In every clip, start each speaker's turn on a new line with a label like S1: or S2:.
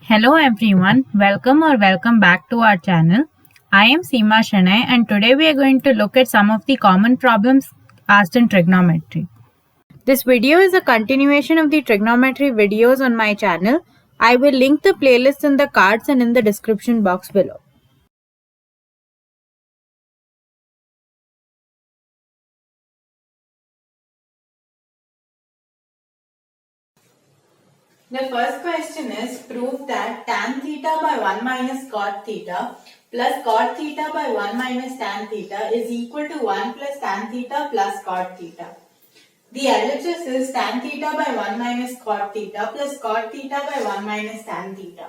S1: Hello everyone, welcome back to our channel. I am Seema Shanay and today we are going to look at some of the common problems asked in trigonometry. This video is a continuation of the trigonometry videos on my channel. I will link the playlist in the cards and in the description box below. The first question is prove that tan theta by 1 minus cot theta plus cot theta by 1 minus tan theta is equal to 1 plus tan theta plus cot theta. The LHS is tan theta by 1 minus cot theta plus cot theta by 1 minus tan theta.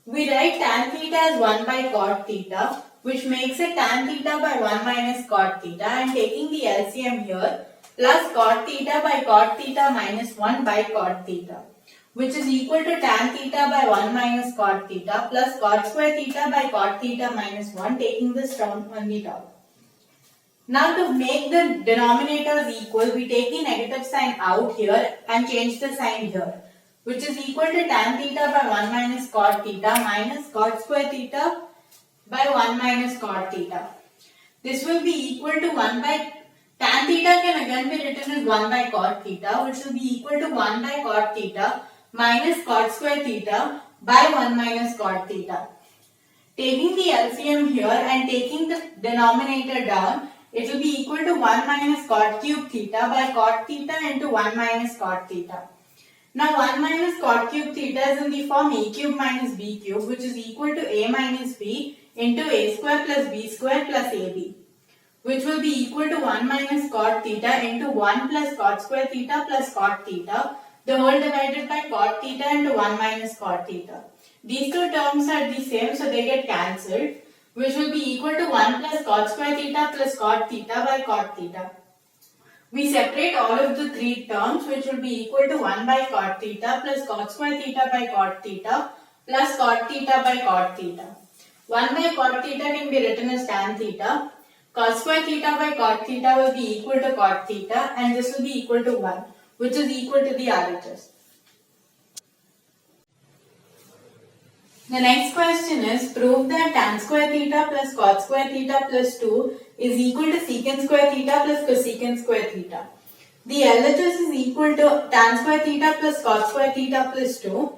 S1: We write tan theta as 1 by cot theta, which makes it tan theta by 1 minus cot theta, and taking the LCM here, plus cot theta by cot theta minus 1 by cot theta, which is equal to tan theta by 1 minus cot theta plus cot square theta by cot theta minus 1, taking this term on the top. Now to make the denominators equal, we take the negative sign out here and change the sign here, which is equal to tan theta by 1 minus cot theta minus cot square theta by 1 minus cot theta. This will be equal to 1 by tan theta can again be written as 1 by cot theta, which will be equal to 1 by cot theta minus cot square theta by 1 minus cot theta. Taking the LCM here and taking the denominator down, it will be equal to 1 minus cot cube theta by cot theta into 1 minus cot theta. Now 1 minus cot cube theta is in the form a cube minus b cube, which is equal to a minus b into a square plus b square plus ab, which will be equal to 1 minus cot theta into 1 plus cot square theta plus cot theta, the whole divided by cot theta into 1 minus cot theta. These two terms are the same, so they get cancelled, which will be equal to 1 plus cot square theta plus cot theta by cot theta. We separate all of the three terms, which will be equal to 1 by cot theta plus cot square theta by cot theta plus cot theta by cot theta. 1 by cot theta can be written as tan theta. Cot square theta by cot theta will be equal to cot theta, and this will be equal to 1, which is equal to the RHS. The next question is prove that tan square theta plus cot square theta plus 2 is equal to secant square theta plus cosecant square theta. The LHS is equal to tan square theta plus cot square theta plus 2.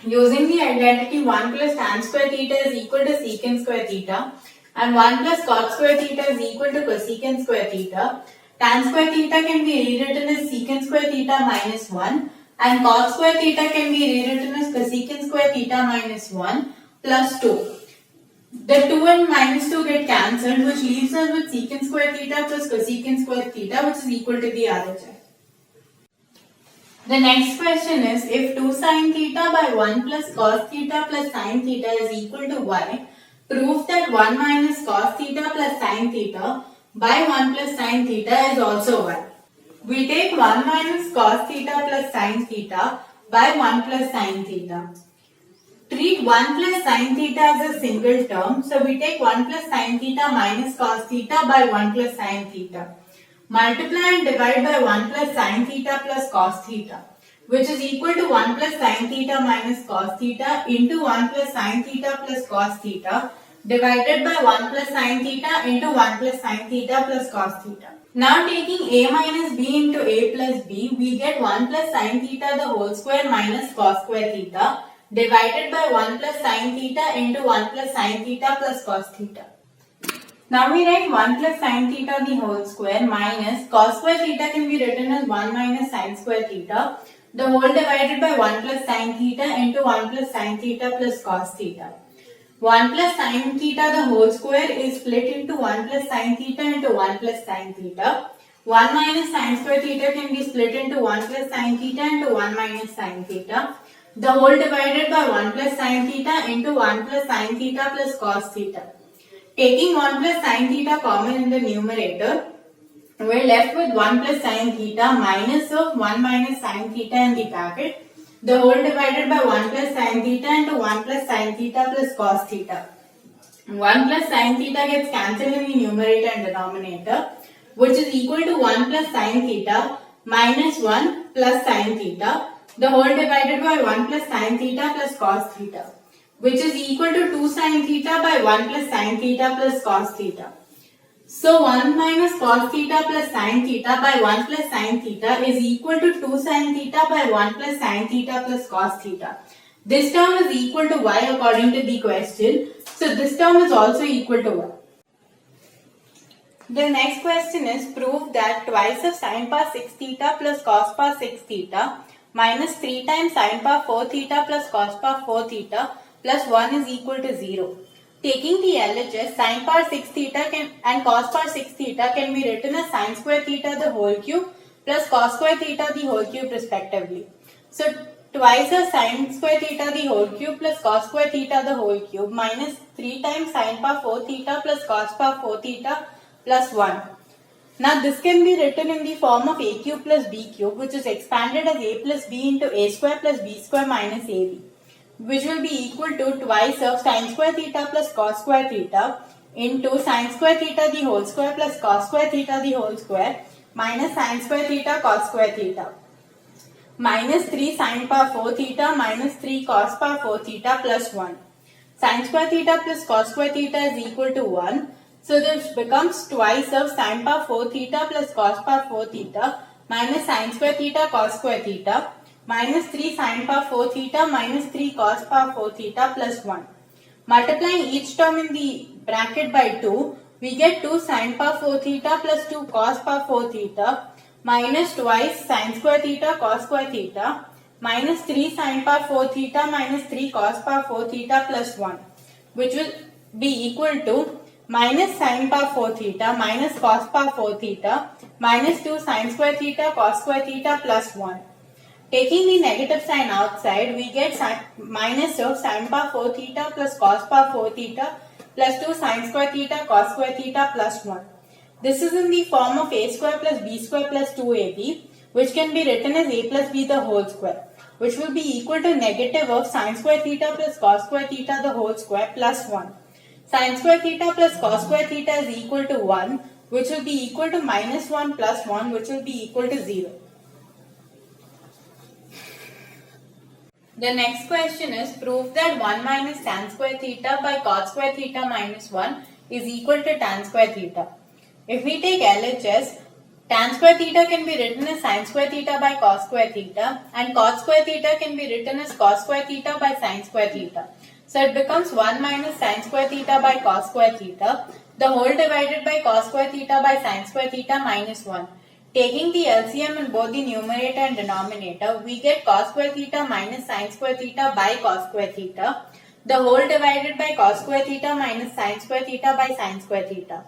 S1: Using the identity 1 plus tan square theta is equal to secant square theta and 1 plus cot square theta is equal to cosecant square theta, tan square theta can be rewritten as secant square theta minus 1. And cot square theta can be rewritten as cosecant square theta minus 1 plus 2. The 2 and minus 2 get cancelled, which leaves us with secant square theta plus cosecant square theta, which is equal to the RHS. The next question is, if 2 sin theta by 1 plus cos theta plus sin theta is equal to y, prove that 1 minus cos theta plus sin theta by 1 plus sin theta is also y. We take 1 minus cos theta plus sin theta by 1 plus sin theta. Treat 1 plus sin theta as a single term. So we take 1 plus sin theta minus cos theta by 1 plus sin theta. Multiply and divide by 1 plus sin theta plus cos theta, which is equal to 1 plus sin theta minus cos theta into 1 plus sin theta plus cos theta divided by 1 plus sin theta into 1 plus sin theta plus cos theta. Now taking a minus b into a plus b, we get 1 plus sin theta the whole square minus cos square theta divided by 1 plus sin theta into 1 plus sin theta plus cos theta. Now we write 1 plus sin theta the whole square minus cos square theta can be written as 1 minus sin square theta, the whole divided by 1 plus sin theta into 1 plus sin theta plus cos theta. 1 plus sin theta the whole square is split into 1 plus sin theta into 1 plus sin theta. 1 minus sin square theta can be split into 1 plus sin theta into 1 minus sin theta. The whole divided by 1 plus sin theta into 1 plus sin theta plus cos theta. Taking 1 plus sin theta common in the numerator, we are left with 1 plus sin theta minus of 1 minus sin theta in the bracket. The whole divided by 1 plus sin theta into 1 plus sin theta plus cos theta. 1 plus sin theta gets cancelled in the numerator and denominator, which is equal to 1 plus sin theta minus 1 plus sin theta the whole divided by 1 plus sin theta plus cos theta, which is equal to 2 sin theta by 1 plus sin theta plus cos theta. So 1 minus cos theta plus sin theta by 1 plus sin theta is equal to 2 sin theta by 1 plus sin theta plus cos theta. This term is equal to y according to the question. So this term is also equal to y. The next question is prove that twice of sin power 6 theta plus cos power 6 theta minus 3 times sin power 4 theta plus cos power 4 theta plus 1 is equal to 0. Taking the LHS, sin power 6 theta and cos power 6 theta can be written as sin square theta the whole cube plus cos square theta the whole cube respectively. So twice of sin square theta the whole cube plus cos square theta the whole cube minus 3 times sin power 4 theta plus cos power 4 theta plus 1. Now this can be written in the form of a cube plus b cube, which is expanded as a plus b into a square plus b square minus ab, which will be equal to twice of sin square theta plus cos square theta into sin square theta the whole square plus cos square theta the whole square minus sin square theta cos square theta minus 3 sin power 4 theta minus 3 cos power 4 theta plus 1. Sin square theta plus cos square theta is equal to 1. So this becomes twice of sin power 4 theta plus cos power 4 theta minus sin square theta cos square theta minus 3 sin power 4 theta minus 3 cos power 4 theta plus 1. Multiplying each term in the bracket by 2, we get 2 sin power 4 theta plus 2 cos power 4 theta minus twice sin square theta cos square theta minus 3 sin power 4 theta minus 3 cos power 4 theta plus 1, which will be equal to minus sin power 4 theta minus cos power 4 theta minus 2 sin square theta cos square theta plus 1. Taking the negative sign outside, we get minus of sin power 4 theta plus cos power 4 theta plus 2 sin square theta cos square theta plus 1. This is in the form of a square plus b square plus 2ab, which can be written as a plus b the whole square, which will be equal to negative of sin square theta plus cos square theta the whole square plus 1. Sin square theta plus cos square theta is equal to 1, which will be equal to minus 1 plus 1, which will be equal to 0. The next question is prove that 1 minus tan square theta by cot square theta minus 1 is equal to tan square theta. If we take LHS, tan square theta can be written as sin square theta by cos square theta and cot square theta can be written as cos square theta by sin square theta. So it becomes 1 minus sin square theta by cos square theta, the whole divided by cos square theta by sin square theta minus 1. Taking the LCM in both the numerator and denominator, we get cos square theta minus sin square theta by cos square theta, the whole divided by cos square theta minus sin square theta by sin square theta.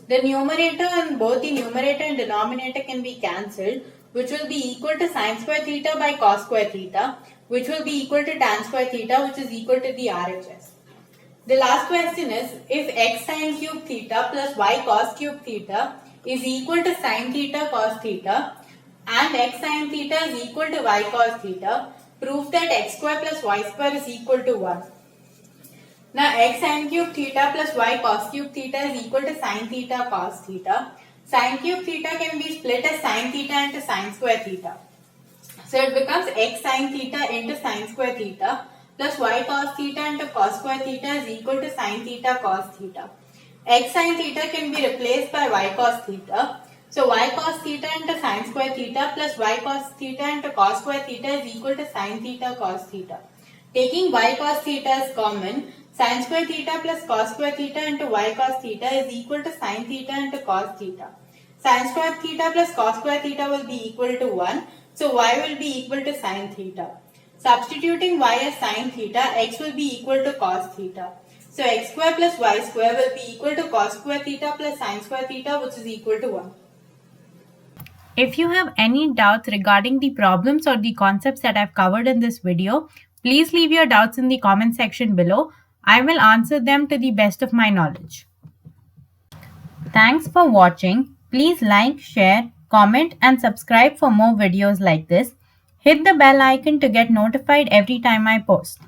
S1: The numerator in both the numerator and denominator can be cancelled, which will be equal to sin square theta by cos square theta, which will be equal to tan square theta, which is equal to the RHS. The last question is, if x sin cube theta plus y cos cube theta is equal to sin theta cos theta and x sin theta is equal to y cos theta, prove that x square plus y square is equal to 1. Now x sin cube theta plus y cos cube theta is equal to sin theta cos theta. Sin cube theta can be split as sin theta into sin square theta. So it becomes x sin theta into sin square theta plus y cos theta into cos square theta is equal to sin theta cos theta. X sin theta can be replaced by y cos theta. So y cos theta into sin square theta plus y cos theta into cos square theta is equal to sin theta cos theta. Taking y cos theta as common, sin square theta plus cos square theta into y cos theta is equal to sin theta into cos theta. Sin square theta plus cos square theta will be equal to 1. So y will be equal to sin theta. Substituting y as sin theta, x will be equal to cos theta. So x square plus y square will be equal to cos square theta plus sin square theta, which is equal to 1.
S2: If you have any doubts regarding the problems or the concepts that I've covered in this video, please leave your doubts in the comment section below. I will answer them to the best of my knowledge. Thanks for watching. Please like, share, comment and subscribe for more videos like this. Hit the bell icon to get notified every time I post.